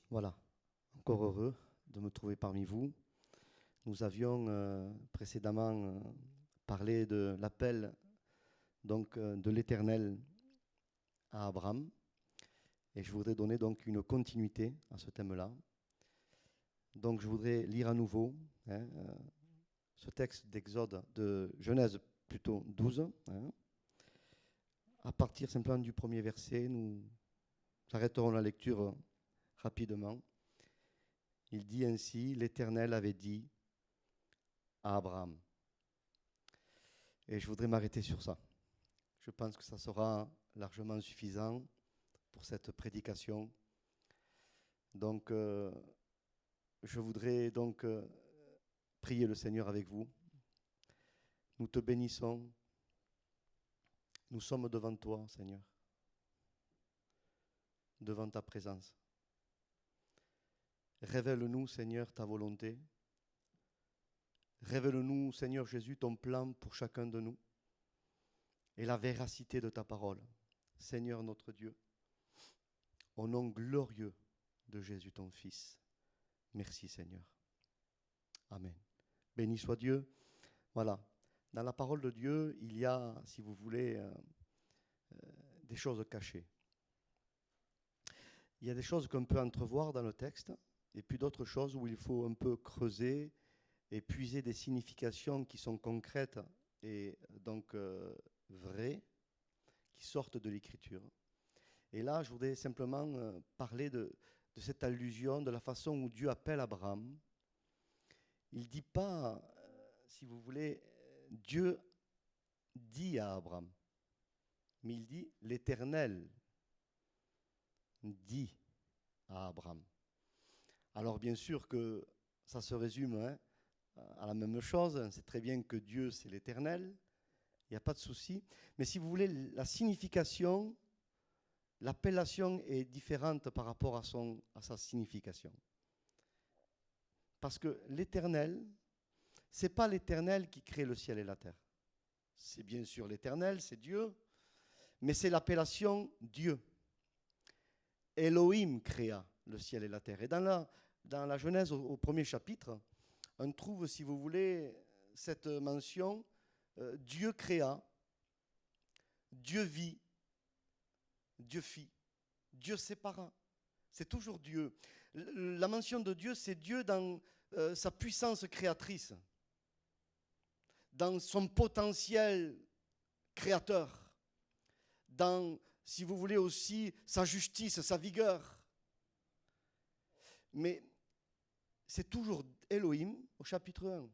Voilà, encore heureux de me trouver parmi vous. Nous avions précédemment parlé de l'appel de l'Éternel à Abraham, et je voudrais donner donc une continuité à ce thème-là. Donc je voudrais lire à nouveau ce texte d'Exode, de Genèse plutôt 12, à partir simplement du premier verset. Nous arrêterons la lecture rapidement. Il dit ainsi: l'Éternel avait dit à Abraham. Et je voudrais m'arrêter sur ça. Je pense que ça sera largement suffisant pour cette prédication. Donc, je voudrais donc prier le Seigneur avec vous. Nous te bénissons. Nous sommes devant toi, Seigneur, devant ta présence. Révèle-nous, Seigneur, ta volonté. Révèle-nous, Seigneur Jésus, ton plan pour chacun de nous et la véracité de ta parole. Seigneur notre Dieu, au nom glorieux de Jésus, ton Fils. Merci, Seigneur. Amen. Béni soit Dieu. Voilà. Dans la parole de Dieu, il y a, si vous voulez, des choses cachées. Il y a des choses qu'on peut entrevoir dans le texte, et puis d'autres choses où il faut un peu creuser et puiser des significations qui sont concrètes et donc vraies, qui sortent de l'Écriture. Et là, je voudrais simplement parler de cette allusion, de la façon où Dieu appelle Abraham. Il ne dit pas, si vous voulez, Dieu dit à Abraham, mais il dit l'Éternel dit à Abraham. Alors bien sûr que ça se résume à la même chose, c'est très bien que Dieu c'est l'Éternel, il n'y a pas de souci, mais si vous voulez, la signification, l'appellation est différente par rapport à sa signification. Parce que l'Éternel, ce n'est pas l'Éternel qui crée le ciel et la terre. C'est bien sûr l'Éternel, c'est Dieu, mais c'est l'appellation Dieu. Elohim créa le ciel et la terre. Et dans la Genèse, au premier chapitre, on trouve, si vous voulez, cette mention, Dieu créa, Dieu vit, Dieu fit, Dieu sépara. C'est toujours Dieu. La mention de Dieu, c'est Dieu dans sa puissance créatrice, dans son potentiel créateur, dans, si vous voulez aussi, sa justice, sa vigueur. Mais c'est toujours Elohim au chapitre 1.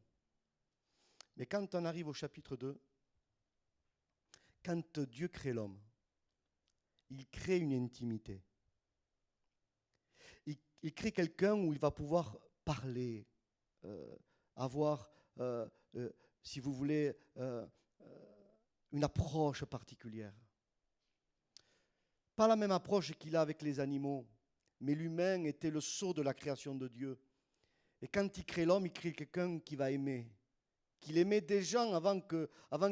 Mais quand on arrive au chapitre 2, quand Dieu crée l'homme, il crée une intimité. Il crée quelqu'un où il va pouvoir parler, avoir, si vous voulez, une approche particulière. Pas la même approche qu'il a avec les animaux, mais l'humain était le sceau de la création de Dieu. Et quand il crée l'homme, il crée quelqu'un qui va aimer, qu'il aimait déjà avant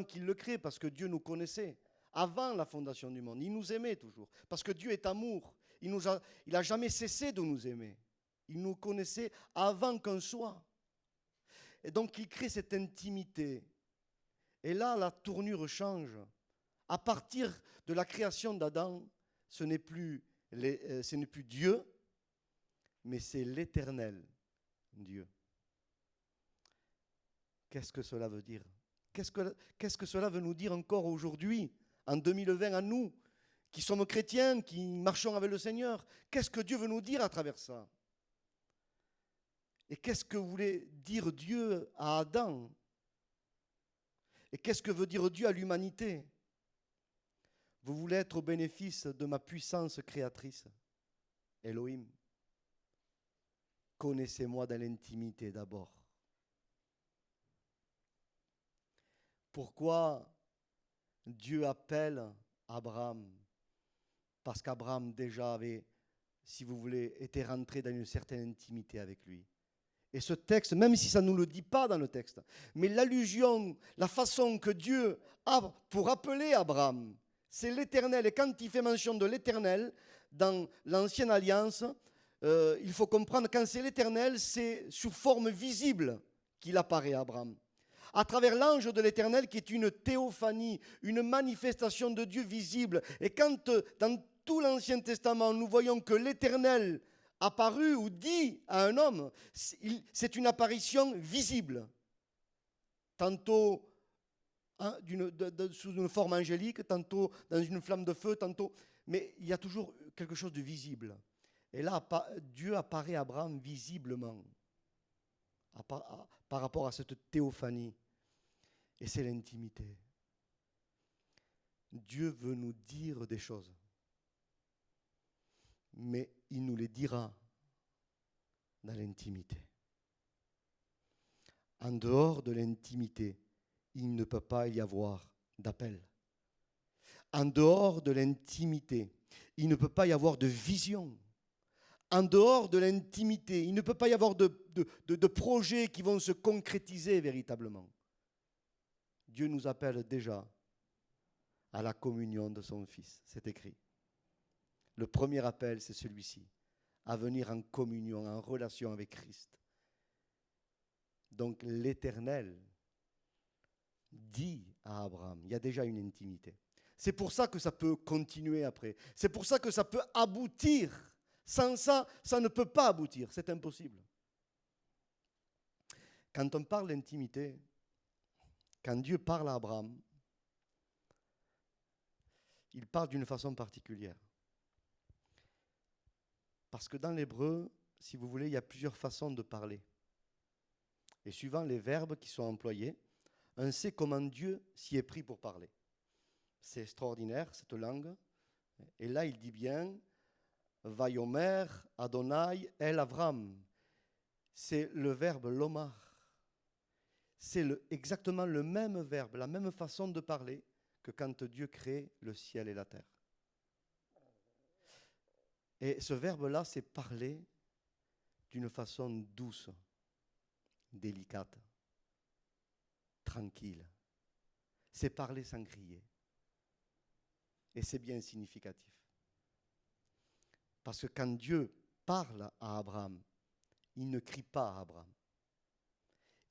qu'il le crée, parce que Dieu nous connaissait. Avant la fondation du monde, il nous aimait toujours, parce que Dieu est amour. Il n'a jamais cessé de nous aimer. Il nous connaissait avant qu'on soit. Et donc il crée cette intimité. Et là, la tournure change. À partir de la création d'Adam, ce n'est plus Dieu, mais c'est l'Éternel Dieu. Qu'est-ce que cela veut dire ? Qu'est-ce que cela veut nous dire encore aujourd'hui, en 2020, à nous, qui sommes chrétiens, qui marchons avec le Seigneur? Qu'est-ce que Dieu veut nous dire à travers ça? Et qu'est-ce que voulait dire Dieu à Adam? Et qu'est-ce que veut dire Dieu à l'humanité? Vous voulez être au bénéfice de ma puissance créatrice, Elohim. Connaissez-moi dans l'intimité d'abord. Pourquoi Dieu appelle Abraham? Parce qu'Abraham déjà avait, si vous voulez, été rentré dans une certaine intimité avec lui. Et ce texte, même si ça ne nous le dit pas dans le texte, mais l'allusion, la façon que Dieu a pour appeler Abraham, c'est l'Éternel. Et quand il fait mention de l'Éternel, dans l'Ancienne Alliance, il faut comprendre, quand c'est l'Éternel, c'est sous forme visible qu'il apparaît à Abraham. À travers l'ange de l'Éternel, qui est une théophanie, une manifestation de Dieu visible. Et quand dans tout l'Ancien Testament, nous voyons que l'Éternel apparu ou dit à un homme, c'est une apparition visible. Tantôt sous une forme angélique, tantôt dans une flamme de feu, tantôt... Mais il y a toujours quelque chose de visible. Et là, Dieu apparaît à Abraham visiblement par rapport à cette théophanie. Et c'est l'intimité. Dieu veut nous dire des choses. Mais il nous les dira dans l'intimité. En dehors de l'intimité, il ne peut pas y avoir d'appel. En dehors de l'intimité, il ne peut pas y avoir de vision. En dehors de l'intimité, il ne peut pas y avoir de projets qui vont se concrétiser véritablement. Dieu nous appelle déjà à la communion de son Fils, c'est écrit. Le premier appel, c'est celui-ci, à venir en communion, en relation avec Christ. Donc l'Éternel dit à Abraham, il y a déjà une intimité. C'est pour ça que ça peut continuer après. C'est pour ça que ça peut aboutir. Sans ça, ça ne peut pas aboutir. C'est impossible. Quand on parle d'intimité, quand Dieu parle à Abraham, il parle d'une façon particulière. Parce que dans l'hébreu, si vous voulez, il y a plusieurs façons de parler. Et suivant les verbes qui sont employés, on sait comment Dieu s'y est pris pour parler. C'est extraordinaire, cette langue. Et là, il dit bien, Vayomer Adonai El Avram. C'est le verbe lomar. C'est exactement le même verbe, la même façon de parler que quand Dieu crée le ciel et la terre. Et ce verbe-là, c'est parler d'une façon douce, délicate, tranquille. C'est parler sans crier. Et c'est bien significatif. Parce que quand Dieu parle à Abraham, il ne crie pas à Abraham.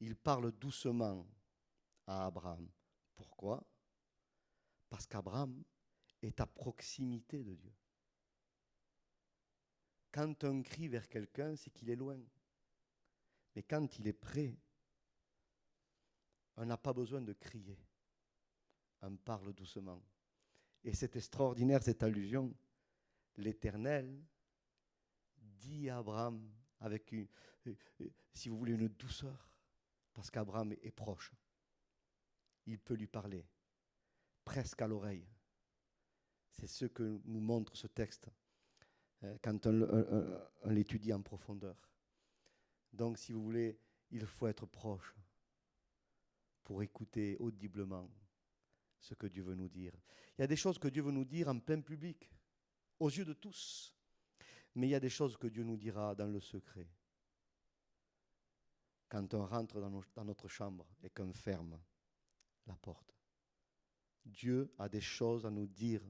Il parle doucement à Abraham. Pourquoi ? Parce qu'Abraham est à proximité de Dieu. Quand on crie vers quelqu'un, c'est qu'il est loin. Mais quand il est près, on n'a pas besoin de crier. On parle doucement. Et c'est extraordinaire cette allusion. L'Éternel dit à Abraham avec si vous voulez, une douceur, parce qu'Abraham est proche. Il peut lui parler, presque à l'oreille. C'est ce que nous montre ce texte quand on l'étudie en profondeur. Donc, si vous voulez, il faut être proche pour écouter audiblement ce que Dieu veut nous dire. Il y a des choses que Dieu veut nous dire en plein public, aux yeux de tous. Mais il y a des choses que Dieu nous dira dans le secret. Quand on rentre dans notre chambre et qu'on ferme la porte. Dieu a des choses à nous dire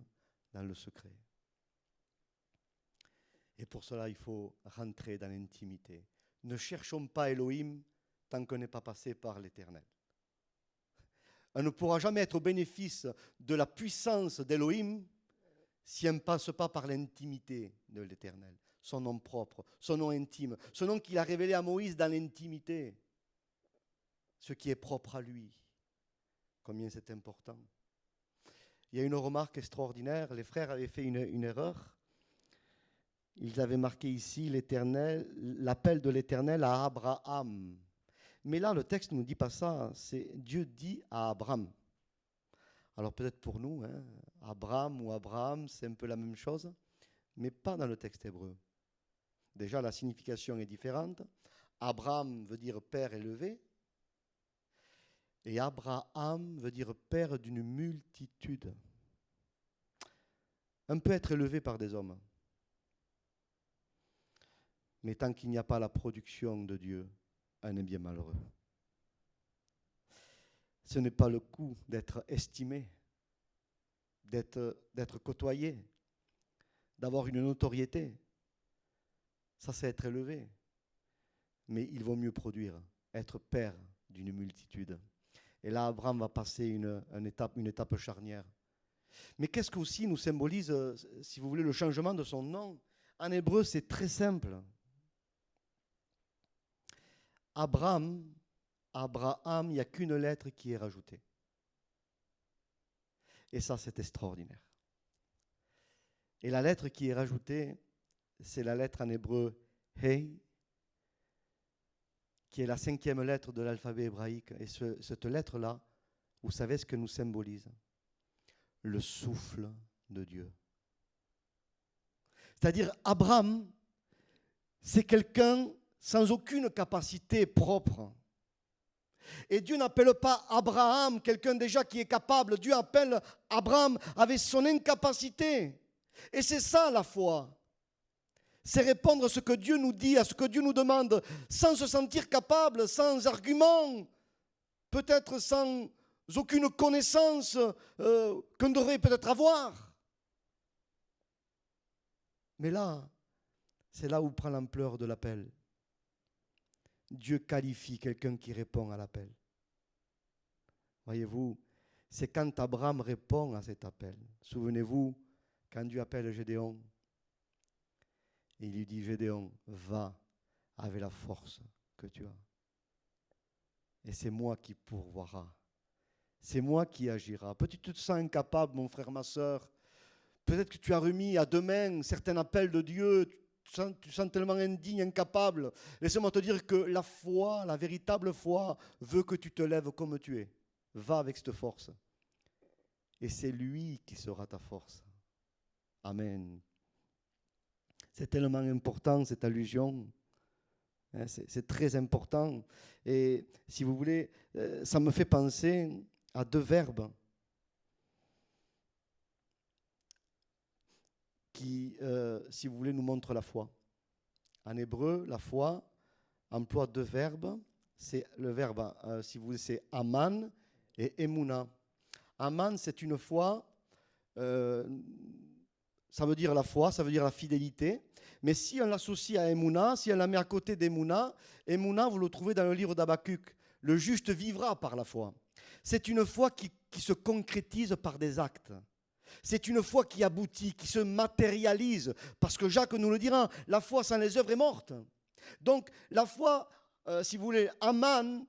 dans le secret. Et pour cela, il faut rentrer dans l'intimité. Ne cherchons pas Elohim tant qu'on n'est pas passé par l'Éternel. On ne pourra jamais être au bénéfice de la puissance d'Elohim si on ne passe pas par l'intimité de l'Éternel, son nom propre, son nom intime, ce nom qu'il a révélé à Moïse dans l'intimité, ce qui est propre à lui. Combien c'est important. Il y a une remarque extraordinaire, les frères avaient fait une erreur. Ils avaient marqué ici l'appel de l'Éternel à Abraham. Mais là, le texte ne nous dit pas ça, c'est Dieu dit à Abraham. Alors peut-être pour nous, Abraham ou Abraham, c'est un peu la même chose, mais pas dans le texte hébreu. Déjà, la signification est différente. Abraham veut dire père élevé, et Abraham veut dire père d'une multitude. On peut être élevé par des hommes, mais tant qu'il n'y a pas la production de Dieu, un bien malheureux. Ce n'est pas le coup d'être estimé, d'être côtoyé, d'avoir une notoriété. Ça, c'est être élevé. Mais il vaut mieux produire, être père d'une multitude. Et là, Abraham va passer une étape charnière. Mais qu'est-ce que aussi nous symbolise, si vous voulez, le changement de son nom? En hébreu, c'est très simple. Abraham, il n'y a qu'une lettre qui est rajoutée. Et ça, c'est extraordinaire. Et la lettre qui est rajoutée, c'est la lettre en hébreu Hey, qui est la 5e lettre de l'alphabet hébraïque. Et cette lettre-là, vous savez ce que nous symbolise? Le souffle de Dieu. C'est-à-dire, Abraham, c'est quelqu'un sans aucune capacité propre. Et Dieu n'appelle pas Abraham quelqu'un déjà qui est capable. Dieu appelle Abraham avec son incapacité. Et c'est ça la foi. C'est répondre à ce que Dieu nous dit, à ce que Dieu nous demande, sans se sentir capable, sans argument, peut-être sans aucune connaissance qu'on devrait peut-être avoir. Mais là, c'est là où prend l'ampleur de l'appel. Dieu qualifie quelqu'un qui répond à l'appel. Voyez-vous, c'est quand Abraham répond à cet appel. Souvenez-vous, quand Dieu appelle Gédéon, il lui dit, Gédéon, va avec la force que tu as. Et c'est moi qui pourvoira. C'est moi qui agira. Peut-être que tu te sens incapable, mon frère, ma soeur. Peut-être que tu as remis à demain certains appels de Dieu. Tu sens tellement indigne, incapable. Laisse-moi te dire que la foi, la véritable foi, veut que tu te lèves comme tu es. Va avec cette force. Et c'est lui qui sera ta force. Amen. C'est tellement important cette allusion. C'est très important. Et si vous voulez, ça me fait penser à 2 verbes qui, si vous voulez, nous montrent la foi. En hébreu, la foi emploie 2 verbes. C'est le verbe, si vous voulez, c'est aman et emuna. Aman, c'est une foi, ça veut dire la foi, ça veut dire la fidélité. Mais si on l'associe à emuna, si on la met à côté d'emuna, emuna, vous le trouvez dans le livre d'Habakkuk. Le juste vivra par la foi. C'est une foi qui se concrétise par des actes. C'est une foi qui aboutit, qui se matérialise. Parce que Jacques nous le dira, la foi sans les œuvres est morte. Donc la foi, si vous voulez, Aman,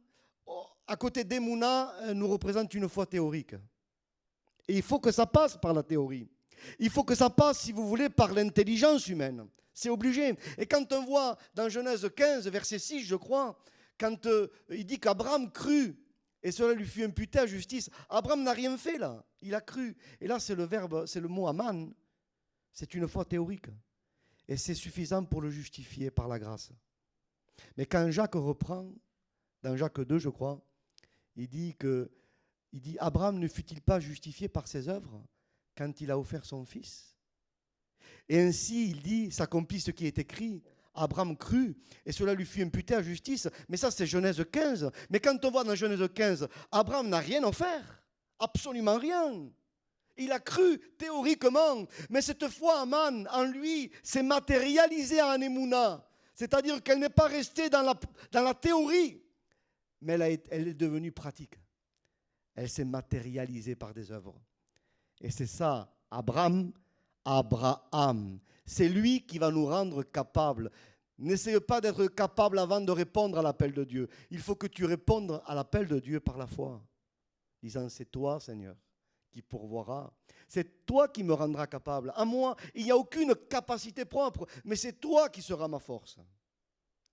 à côté d'Emouna, nous représente une foi théorique. Et il faut que ça passe par la théorie. Il faut que ça passe, si vous voulez, par l'intelligence humaine. C'est obligé. Et quand on voit dans Genèse 15, verset 6, je crois, quand il dit qu'Abraham crut, et cela lui fut imputé à justice. Abraham n'a rien fait là, il a cru. Et là, c'est le verbe, c'est le mot aman. C'est une foi théorique. Et c'est suffisant pour le justifier par la grâce. Mais quand Jacques reprend, dans Jacques 2, je crois, il dit Abraham ne fut-il pas justifié par ses œuvres quand il a offert son fils? Et ainsi, il dit, s'accomplit ce qui est écrit. Abraham crut, et cela lui fut imputé à justice. Mais ça, c'est Genèse 15. Mais quand on voit dans Genèse 15, Abraham n'a rien offert. Absolument rien. Il a cru théoriquement. Mais cette foi, Aman, en lui, s'est matérialisée en Emouna. C'est-à-dire qu'elle n'est pas restée dans la théorie, mais elle est devenue pratique. Elle s'est matérialisée par des œuvres. Et c'est ça, Abraham. C'est lui qui va nous rendre capables. N'essaye pas d'être capable avant de répondre à l'appel de Dieu. Il faut que tu répondes à l'appel de Dieu par la foi, disant, c'est toi, Seigneur, qui pourvoira. C'est toi qui me rendras capable. À moi, il n'y a aucune capacité propre, mais c'est toi qui seras ma force.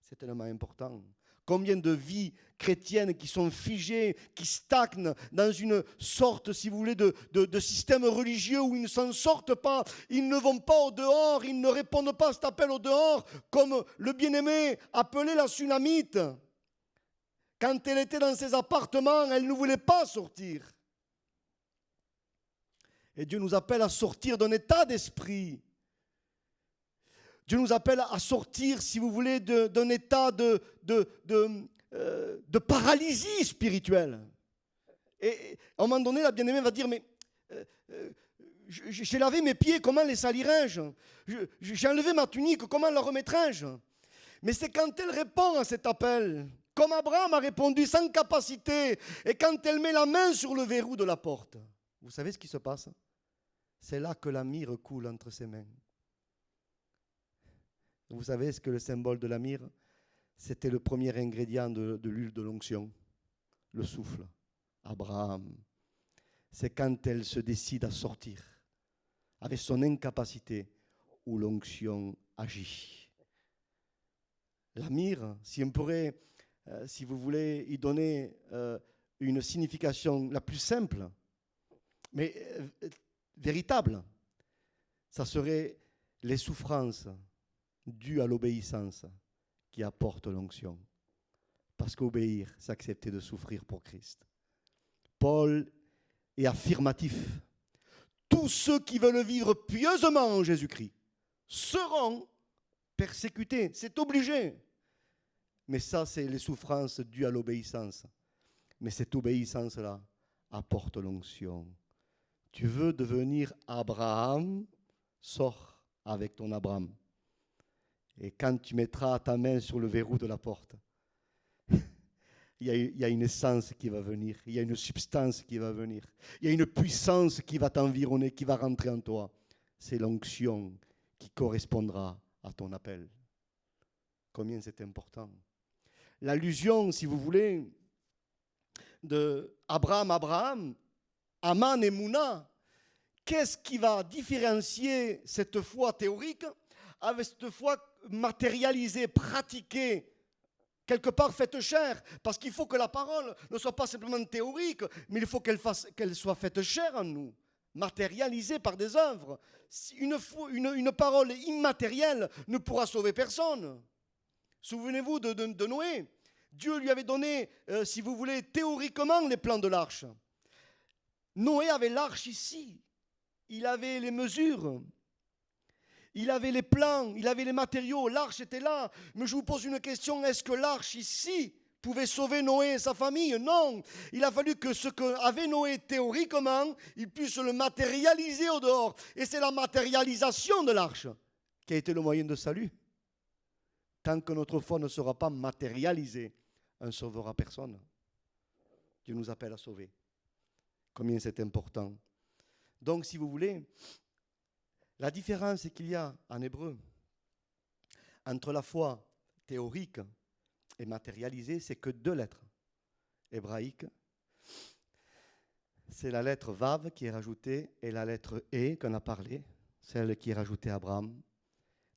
C'est tellement important. Combien de vies chrétiennes qui sont figées, qui stagnent dans une sorte, si vous voulez, de système religieux où ils ne s'en sortent pas, ils ne vont pas au dehors, ils ne répondent pas à cet appel au dehors, comme le bien-aimé appelé la Sunamite. Quand elle était dans ses appartements, elle ne voulait pas sortir. Et Dieu nous appelle à sortir d'un état d'esprit. Dieu nous appelle à sortir, si vous voulez, d'un état de paralysie spirituelle. Et à un moment donné, la bien-aimée va dire, mais j'ai lavé mes pieds, comment les salirais-je? J'ai enlevé ma tunique, comment la remettrais-je? Mais c'est quand elle répond à cet appel, comme Abraham a répondu sans capacité, et quand elle met la main sur le verrou de la porte, vous savez ce qui se passe? C'est là que la myrrhe coule entre ses mains. Vous savez ce que le symbole de la myrrhe? C'était le premier ingrédient de l'huile de l'onction, le souffle. Abraham, c'est quand elle se décide à sortir, avec son incapacité, où l'onction agit. La myrrhe, si on pourrait, si vous voulez, y donner une signification la plus simple, mais véritable, ça serait les souffrances dues à l'obéissance qui apportent l'onction. Parce qu'obéir, c'est accepter de souffrir pour Christ. Paul est affirmatif. Tous ceux qui veulent vivre pieusement en Jésus-Christ seront persécutés. C'est obligé. Mais ça, c'est les souffrances dues à l'obéissance. Mais cette obéissance-là apporte l'onction. Tu veux devenir Abraham, sors avec ton Abraham. Et quand tu mettras ta main sur le verrou de la porte, il y a une essence qui va venir, il y a une substance qui va venir, il y a une puissance qui va t'environner, qui va rentrer en toi. C'est l'onction qui correspondra à ton appel. Combien c'est important. L'allusion, si vous voulez, de Abraham, Aman et Mouna, qu'est-ce qui va différencier cette foi théorique avec cette foi matérialisée, pratiquée, quelque part faite chair, parce qu'il faut que la parole ne soit pas simplement théorique, mais il faut qu'elle soit faite chair en nous, matérialisée par des œuvres. Une parole immatérielle ne pourra sauver personne. Souvenez-vous de Noé. Dieu lui avait donné, si vous voulez, théoriquement les plans de l'arche. Noé avait l'arche ici. Il avait les mesures. Il avait les plans, il avait les matériaux, l'arche était là. Mais je vous pose une question, est-ce que l'arche ici pouvait sauver Noé et sa famille? Non. Il a fallu que ce qu'avait Noé théoriquement, il puisse le matérialiser au dehors. Et c'est la matérialisation de l'arche qui a été le moyen de salut. Tant que notre foi ne sera pas matérialisée, on ne sauvera personne. Dieu nous appelle à sauver. Combien c'est important. Donc, si vous voulez, la différence qu'il y a en hébreu entre la foi théorique et matérialisée, c'est que 2 lettres hébraïques. C'est la lettre Vav qui est rajoutée et la lettre E qu'on a parlé, celle qui est rajoutée à Abraham.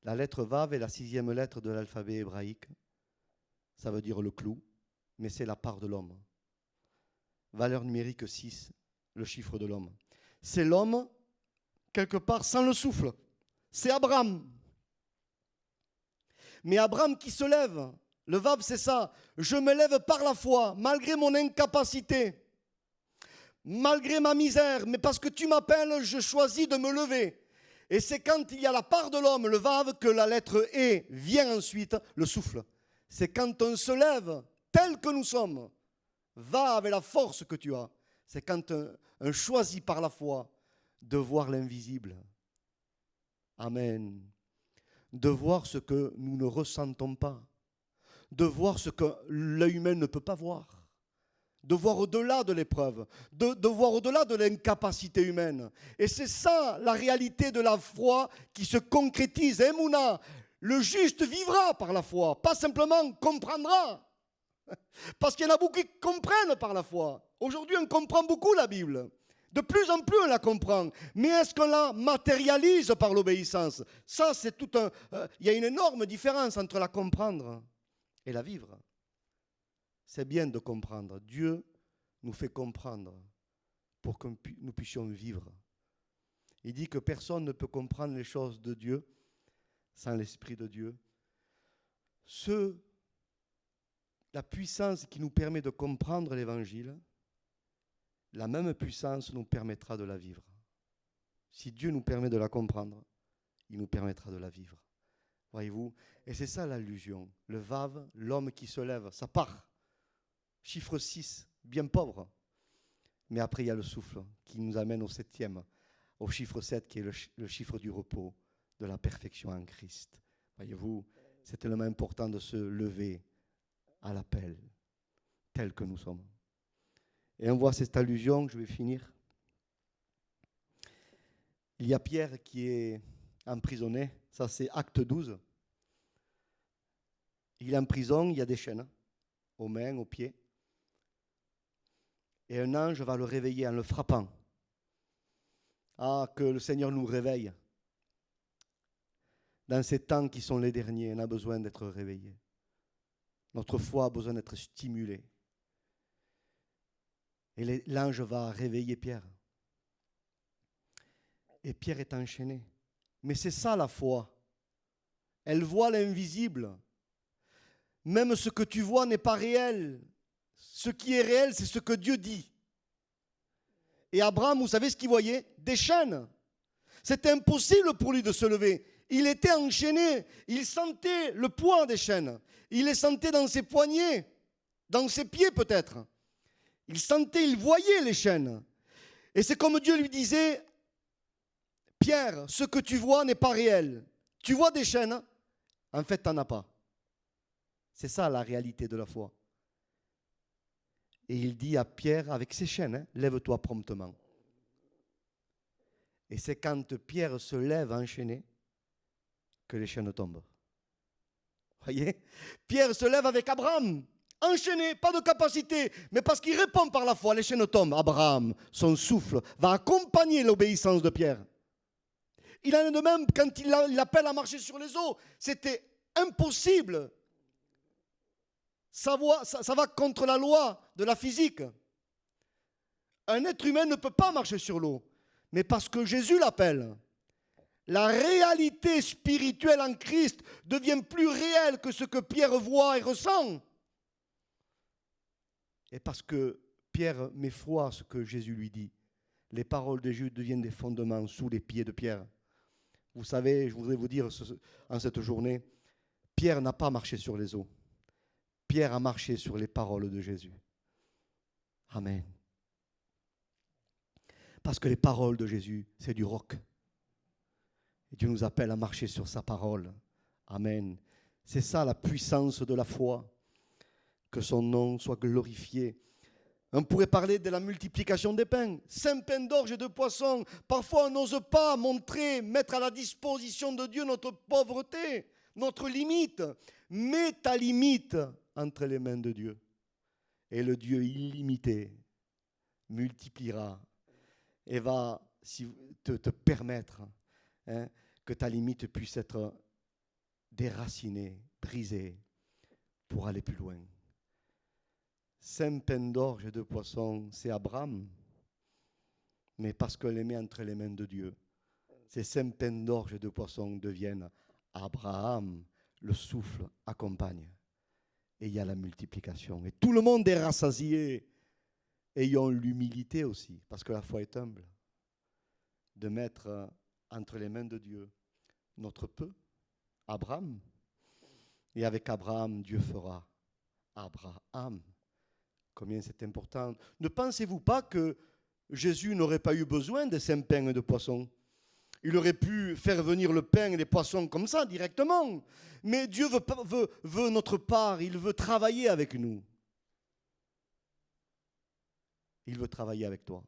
La lettre Vav est la 6e lettre de l'alphabet hébraïque. Ça veut dire le clou, mais c'est la part de l'homme. Valeur numérique 6, le chiffre de l'homme. C'est l'homme, quelque part, sans le souffle. C'est Abraham. Mais Abraham qui se lève, le Vav c'est ça. Je me lève par la foi, malgré mon incapacité, malgré ma misère, mais parce que tu m'appelles, je choisis de me lever. Et c'est quand il y a la part de l'homme, le Vav, que la lettre E vient ensuite, le souffle. C'est quand on se lève, tel que nous sommes, va avec la force que tu as. C'est quand on choisit par la foi de voir l'invisible. Amen. De voir ce que nous ne ressentons pas. De voir ce que l'œil humain ne peut pas voir. De voir au-delà de l'épreuve, de voir au-delà de l'incapacité humaine. Et c'est ça la réalité de la foi qui se concrétise. Emouna, le juste vivra par la foi, pas simplement comprendra. Parce qu'il y en a beaucoup qui comprennent par la foi. Aujourd'hui, on comprend beaucoup la Bible. De plus en plus, on la comprend. Mais est-ce qu'on la matérialise par l'obéissance? Ça, c'est tout un... Il y a une énorme différence entre la comprendre et la vivre. C'est bien de comprendre. Dieu nous fait comprendre pour que nous puissions vivre. Il dit que personne ne peut comprendre les choses de Dieu sans l'Esprit de Dieu. La puissance qui nous permet de comprendre l'Évangile, la même puissance nous permettra de la vivre. Si Dieu nous permet de la comprendre, il nous permettra de la vivre. Voyez-vous? Et c'est ça l'allusion. Le Vav, l'homme qui se lève, ça part. Chiffre 6, bien pauvre. Mais après, il y a le souffle qui nous amène au 7e, au chiffre 7, qui est le chiffre du repos, de la perfection en Christ. Voyez-vous, c'est tellement important de se lever à l'appel, tel que nous sommes. Et on voit cette allusion, je vais finir. Il y a Pierre qui est emprisonné, ça c'est Acte 12. Il est en prison, il y a des chaînes, aux mains, aux pieds. Et un ange va le réveiller en le frappant. Ah, que le Seigneur nous réveille. Dans ces temps qui sont les derniers, on a besoin d'être réveillé. Notre foi a besoin d'être stimulée. Et l'ange va réveiller Pierre. Et Pierre est enchaîné. Mais c'est ça la foi. Elle voit l'invisible. Même ce que tu vois n'est pas réel. Ce qui est réel, c'est ce que Dieu dit. Et Abraham, vous savez ce qu'il voyait? Des chaînes. C'était impossible pour lui de se lever. Il était enchaîné. Il sentait le poids des chaînes. Il les sentait dans ses poignets, dans ses pieds peut-être. Il sentait, il voyait les chaînes. Et c'est comme Dieu lui disait, Pierre, ce que tu vois n'est pas réel. Tu vois des chaînes, en fait, tu n'en as pas. C'est ça la réalité de la foi. Et il dit à Pierre, avec ses chaînes, lève-toi promptement. Et c'est quand Pierre se lève enchaîné que les chaînes tombent. Voyez? Pierre se lève avec Abraham, enchaîné, pas de capacité, mais parce qu'il répond par la foi, les chaînes tombent. Abraham, son souffle, va accompagner l'obéissance de Pierre. Il en est de même quand il appelle à marcher sur les eaux. C'était impossible. Ça va contre la loi de la physique. Un être humain ne peut pas marcher sur l'eau, mais parce que Jésus l'appelle. La réalité spirituelle en Christ devient plus réelle que ce que Pierre voit et ressent. Et parce que Pierre met foi à ce que Jésus lui dit, les paroles de Jésus deviennent des fondements sous les pieds de Pierre. Vous savez, je voudrais vous dire en cette journée, Pierre n'a pas marché sur les eaux. Pierre a marché sur les paroles de Jésus. Amen. Parce que les paroles de Jésus, c'est du roc. Et Dieu nous appelle à marcher sur sa parole. Amen. C'est ça la puissance de la foi. Que son nom soit glorifié. On pourrait parler de la multiplication des pains. 5 pains d'orge et 2 poissons. Parfois, on n'ose pas montrer, mettre à la disposition de Dieu notre pauvreté, notre limite. Mets ta limite entre les mains de Dieu. Et le Dieu illimité multipliera et va te permettre que ta limite puisse être déracinée, brisée, pour aller plus loin. 5 pains d'orge et 2 poissons, c'est Abraham, mais parce qu'on les met entre les mains de Dieu. Ces 5 pains d'orge et 2 poissons deviennent Abraham, le souffle accompagne. Et il y a la multiplication. Et tout le monde est rassasié. Ayons l'humilité aussi, parce que la foi est humble, de mettre entre les mains de Dieu notre peu, Abraham. Et avec Abraham, Dieu fera Abraham. Combien c'est important. Ne pensez-vous pas que Jésus n'aurait pas eu besoin de 5 pains et de poissons? Il aurait pu faire venir le pain et les poissons comme ça, directement. Mais Dieu veut notre part, il veut travailler avec nous. Il veut travailler avec toi.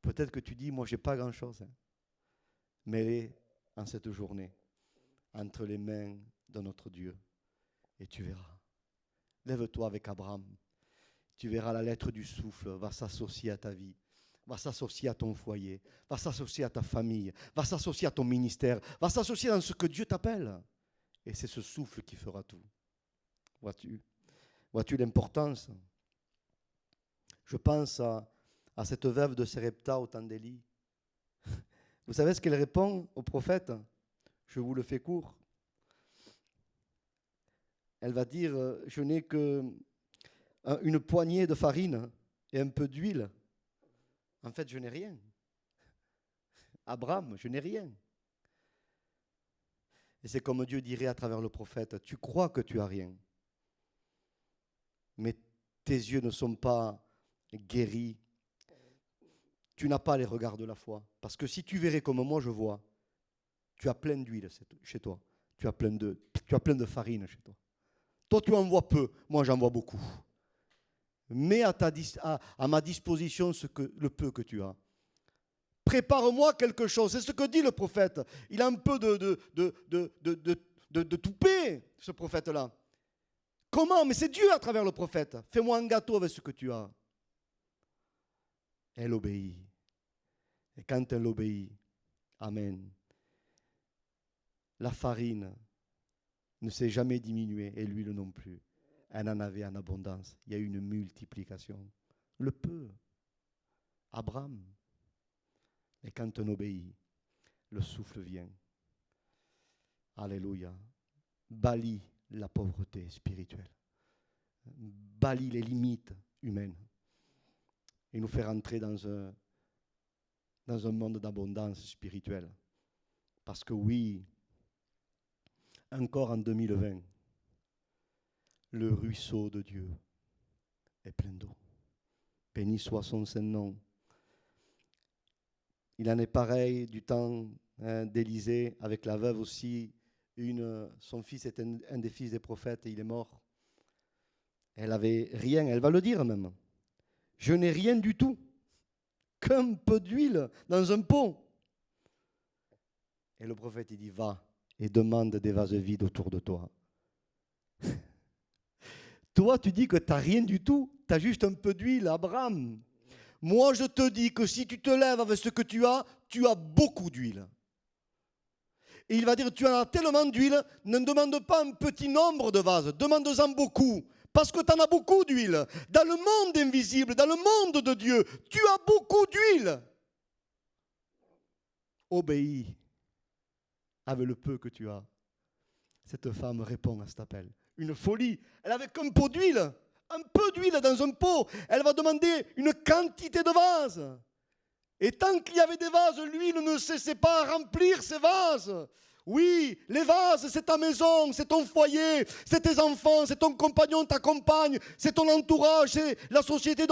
Peut-être que tu dis, moi, je n'ai pas grand-chose. Mets-les en cette journée, entre les mains de notre Dieu. Et tu verras. Lève-toi avec Abraham. Tu verras la lettre du souffle va s'associer à ta vie, va s'associer à ton foyer, va s'associer à ta famille, va s'associer à ton ministère, va s'associer dans ce que Dieu t'appelle. Et c'est ce souffle qui fera tout. Vois-tu l'importance? Je pense à cette veuve de Sarepta au temps d'Élie. Vous savez ce qu'elle répond au prophète? Je vous le fais court. Elle va dire, je n'ai que une poignée de farine et un peu d'huile. En fait, je n'ai rien. Abraham, je n'ai rien. Et c'est comme Dieu dirait à travers le prophète, tu crois que tu as rien, mais tes yeux ne sont pas guéris, tu n'as pas les regards de la foi. Parce que si tu verrais comme moi je vois, tu as plein d'huile chez toi. Tu as plein de farine chez toi. Toi, tu en vois peu. Moi, j'en vois beaucoup. Mets à ma disposition le peu que tu as. Prépare-moi quelque chose. C'est ce que dit le prophète. Il a un peu de toupet, ce prophète-là. Comment? Mais c'est Dieu à travers le prophète. Fais-moi un gâteau avec ce que tu as. Elle obéit. Et quand elle obéit, amen, la farine ne s'est jamais diminuée et l'huile non plus. Elle en avait en abondance. Il y a eu une multiplication. Le peu. Abraham. Et quand on obéit, le souffle vient. Alléluia. Bâlit la pauvreté spirituelle. Bâlit les limites humaines. Et nous faire entrer dans un monde d'abondance spirituelle. Parce que oui, encore en 2020, le ruisseau de Dieu est plein d'eau. Béni soit son Saint-Nom. Il en est pareil du temps d'Élisée, avec la veuve aussi. Son fils est un des fils des prophètes et il est mort. Elle avait rien, elle va le dire même. Je n'ai rien du tout, qu'un peu d'huile dans un pot. Et le prophète, il dit, va et demande des vases vides autour de toi. Toi, tu dis que tu n'as rien du tout, tu as juste un peu d'huile, Abraham. Moi, je te dis que si tu te lèves avec ce que tu as beaucoup d'huile. Et il va dire, tu as tellement d'huile, ne demande pas un petit nombre de vases, demande-en beaucoup. Parce que tu en as beaucoup d'huile. Dans le monde invisible, dans le monde de Dieu, tu as beaucoup d'huile. Obéis avec le peu que tu as. Cette femme répond à cet appel. Une folie. Elle avait qu'un pot d'huile. Un peu d'huile dans un pot. Elle va demander une quantité de vases. Et tant qu'il y avait des vases, l'huile ne cessait pas à remplir ces vases. Oui, les vases, c'est ta maison, c'est ton foyer, c'est tes enfants, c'est ton compagnon, ta compagne, c'est ton entourage, c'est la société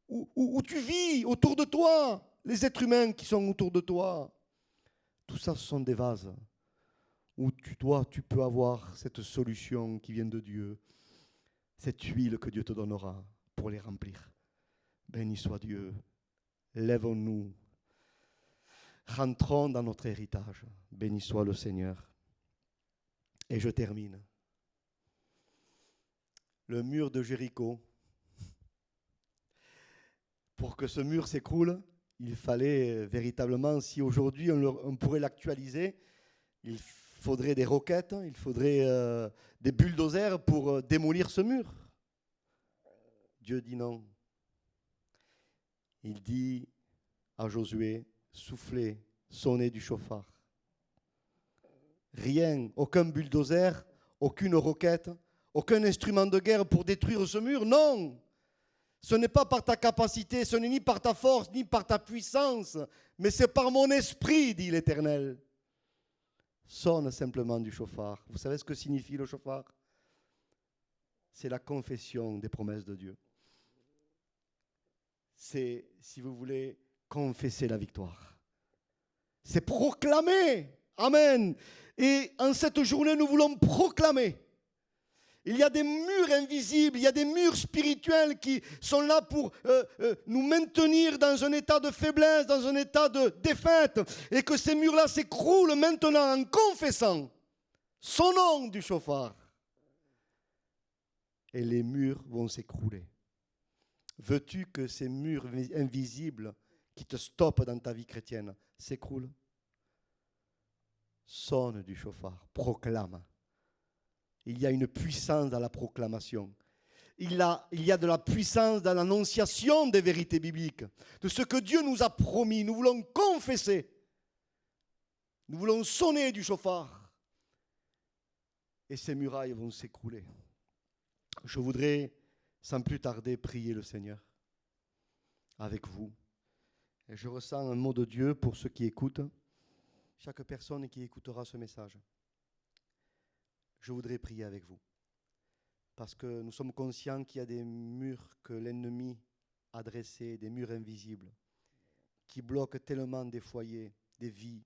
où tu vis autour de toi, les êtres humains qui sont autour de toi. Tout ça, ce sont des vases où tu peux avoir cette solution qui vient de Dieu, cette huile que Dieu te donnera pour les remplir. Béni soit Dieu. Lèvons-nous. Rentrons dans notre héritage. Béni soit le Seigneur. Et je termine. Le mur de Jéricho. Pour que ce mur s'écroule, il fallait véritablement, si aujourd'hui on pourrait l'actualiser, il faudrait des roquettes, il faudrait des bulldozers pour démolir ce mur. Dieu dit non. Il dit à Josué, soufflez, sonnez du chauffard. Rien, aucun bulldozer, aucune roquette, aucun instrument de guerre pour détruire ce mur, non. Ce n'est pas par ta capacité, ce n'est ni par ta force, ni par ta puissance, mais c'est par mon esprit, dit l'Éternel. Sonne simplement du chauffard. Vous savez ce que signifie le chauffard? C'est la confession des promesses de Dieu. C'est, si vous voulez, confesser la victoire. C'est proclamer. Amen. Et en cette journée, nous voulons proclamer. Il y a des murs invisibles, il y a des murs spirituels qui sont là pour nous maintenir dans un état de faiblesse, dans un état de défaite, et que ces murs-là s'écroulent maintenant en confessant son nom du chauffard. Et les murs vont s'écrouler. Veux-tu que ces murs invisibles qui te stoppent dans ta vie chrétienne s'écroulent? Sonne du chauffard, proclame. Il y a une puissance dans la proclamation. Il y a de la puissance dans l'annonciation des vérités bibliques, de ce que Dieu nous a promis. Nous voulons confesser. Nous voulons sonner du chauffard. Et ces murailles vont s'écrouler. Je voudrais, sans plus tarder, prier le Seigneur avec vous. Et je ressens un mot de Dieu pour ceux qui écoutent, chaque personne qui écoutera ce message. Je voudrais prier avec vous. parce que nous sommes conscients qu'il y a des murs que l'ennemi a dressés, des murs invisibles, qui bloquent tellement des foyers, des vies,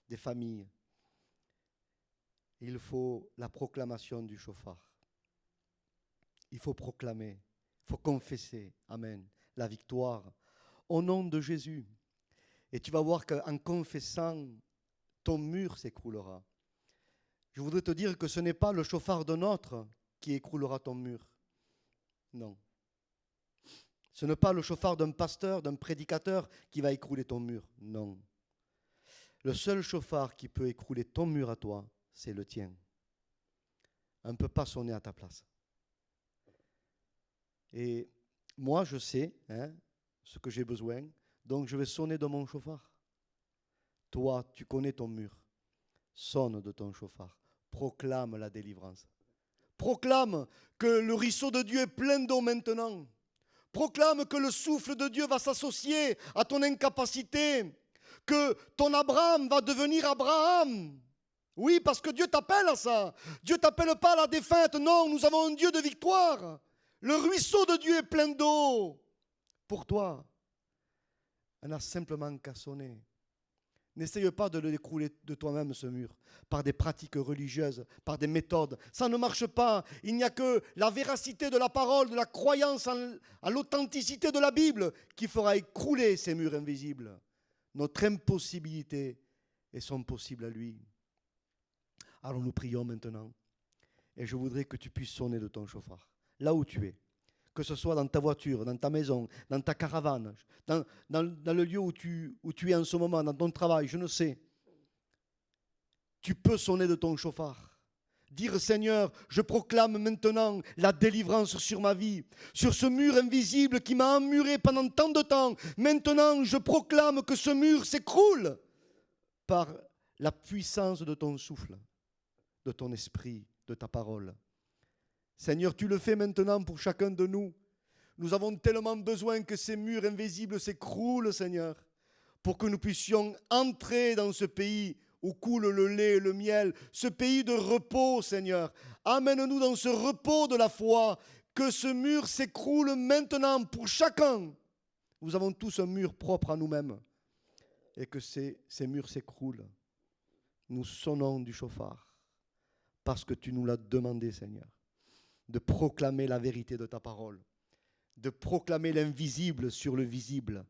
des familles. Il faut la proclamation du chauffard. Il faut proclamer, il faut confesser, amen, la victoire au nom de Jésus. Et tu vas voir qu'en confessant, ton mur s'écroulera. Je voudrais te dire que ce n'est pas le chauffard d'un autre qui écroulera ton mur. Non. Ce n'est pas le chauffard d'un pasteur, d'un prédicateur qui va écrouler ton mur. Non. Le seul chauffard qui peut écrouler ton mur à toi, c'est le tien. On ne peut pas sonner à ta place. Et moi, je sais ce que j'ai besoin, donc je vais sonner de mon chauffard. Toi, tu connais ton mur. Sonne de ton chauffard. Proclame la délivrance. Proclame que le ruisseau de Dieu est plein d'eau maintenant. Proclame que le souffle de Dieu va s'associer à ton incapacité. Que ton Abraham va devenir Abraham. Oui, parce que Dieu t'appelle à ça. Dieu ne t'appelle pas à la défaite. Non, nous avons un Dieu de victoire. Le ruisseau de Dieu est plein d'eau. Pour toi, on n'a simplement qu'à sonner. N'essaye pas de le décrouler de toi-même, ce mur, par des pratiques religieuses, par des méthodes. Ça ne marche pas. Il n'y a que la véracité de la parole, de la croyance à l'authenticité de la Bible qui fera écrouler ces murs invisibles. Notre impossibilité est son possible à lui. Alors nous prions maintenant. Et je voudrais que tu puisses sonner de ton chauffard, là où tu es. Que ce soit dans ta voiture, dans ta maison, dans ta caravane, dans le lieu où tu es en ce moment, dans ton travail, je ne sais. Tu peux sonner de ton chauffard. Dire, Seigneur, je proclame maintenant la délivrance sur ma vie, sur ce mur invisible qui m'a emmuré pendant tant de temps. Maintenant, je proclame que ce mur s'écroule par la puissance de ton souffle, de ton esprit, de ta parole. Seigneur, tu le fais maintenant pour chacun de nous. Nous avons tellement besoin que ces murs invisibles s'écroulent, Seigneur, pour que nous puissions entrer dans ce pays où coule le lait et le miel, ce pays de repos, Seigneur. Amène-nous dans ce repos de la foi, que ce mur s'écroule maintenant pour chacun. Nous avons tous un mur propre à nous-mêmes et que ces murs s'écroulent. Nous sonnons du chauffard parce que tu nous l'as demandé, Seigneur, de proclamer la vérité de ta parole, de proclamer l'invisible sur le visible,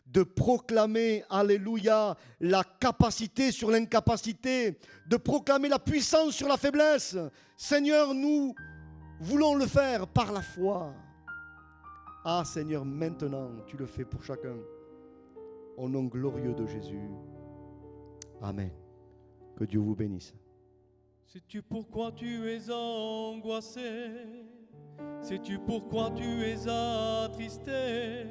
de proclamer, alléluia, la capacité sur l'incapacité, de proclamer la puissance sur la faiblesse. Seigneur, nous voulons le faire par la foi. Ah Seigneur, maintenant, tu le fais pour chacun. Au nom glorieux de Jésus. Amen. Que Dieu vous bénisse. Sais-tu pourquoi tu es angoissé? Sais-tu pourquoi tu es attristé?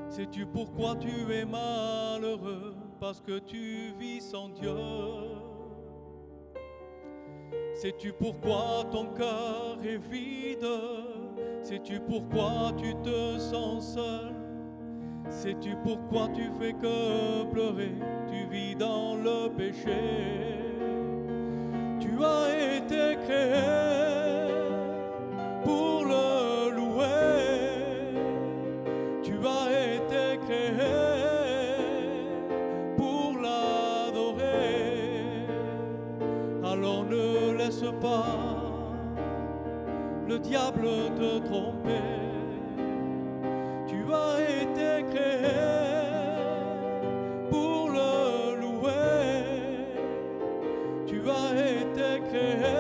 Sais-tu pourquoi tu es malheureux? Parce que tu vis sans Dieu. Sais-tu pourquoi ton cœur est vide? Sais-tu pourquoi tu te sens seul? Sais-tu pourquoi tu fais que pleurer? Tu vis dans le péché. Tu as été créé pour le louer. Tu as été créé pour l'adorer. Alors ne laisse pas le diable te tromper. Tu as été créé pour le louer. Tu as été créé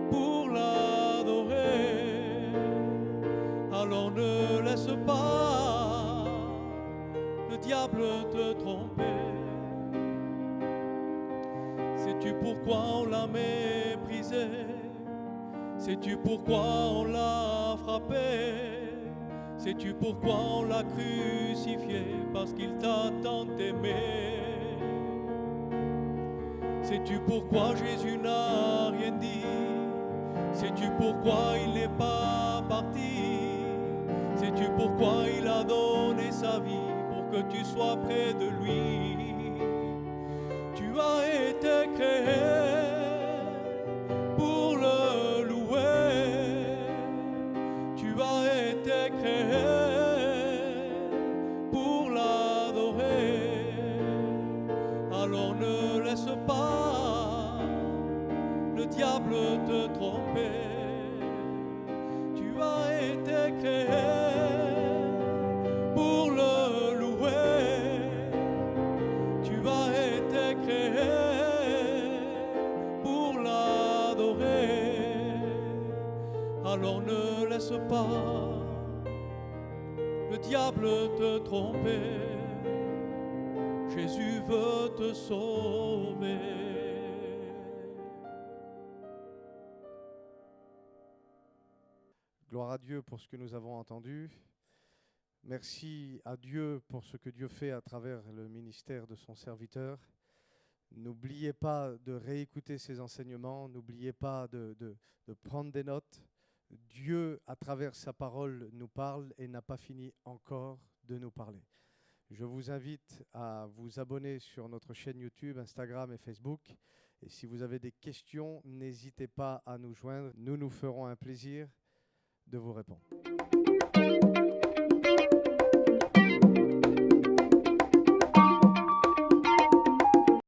pour l'adorer. Alors ne laisse pas le diable te tromper. Sais-tu pourquoi on l'a méprisé? Sais-tu pourquoi on l'a frappé? Sais-tu pourquoi on l'a crucifié? Parce qu'il t'a tant aimé. Sais-tu pourquoi Jésus n'a rien dit? Sais-tu pourquoi il n'est pas parti? Sais-tu pourquoi il a donné sa vie pour que tu sois près de lui? Tu as été créé pour le louer. diable te tromper. Jésus veut te sauver. Gloire à Dieu pour ce que nous avons entendu. Merci à Dieu pour ce que Dieu fait à travers le ministère de son serviteur. N'oubliez pas de réécouter ces enseignements, n'oubliez pas de prendre des notes. Dieu, à travers sa parole, nous parle et n'a pas fini encore de nous parler. Je vous invite à vous abonner sur notre chaîne YouTube, Instagram et Facebook. Et si vous avez des questions, n'hésitez pas à nous joindre. Nous nous ferons un plaisir de vous répondre.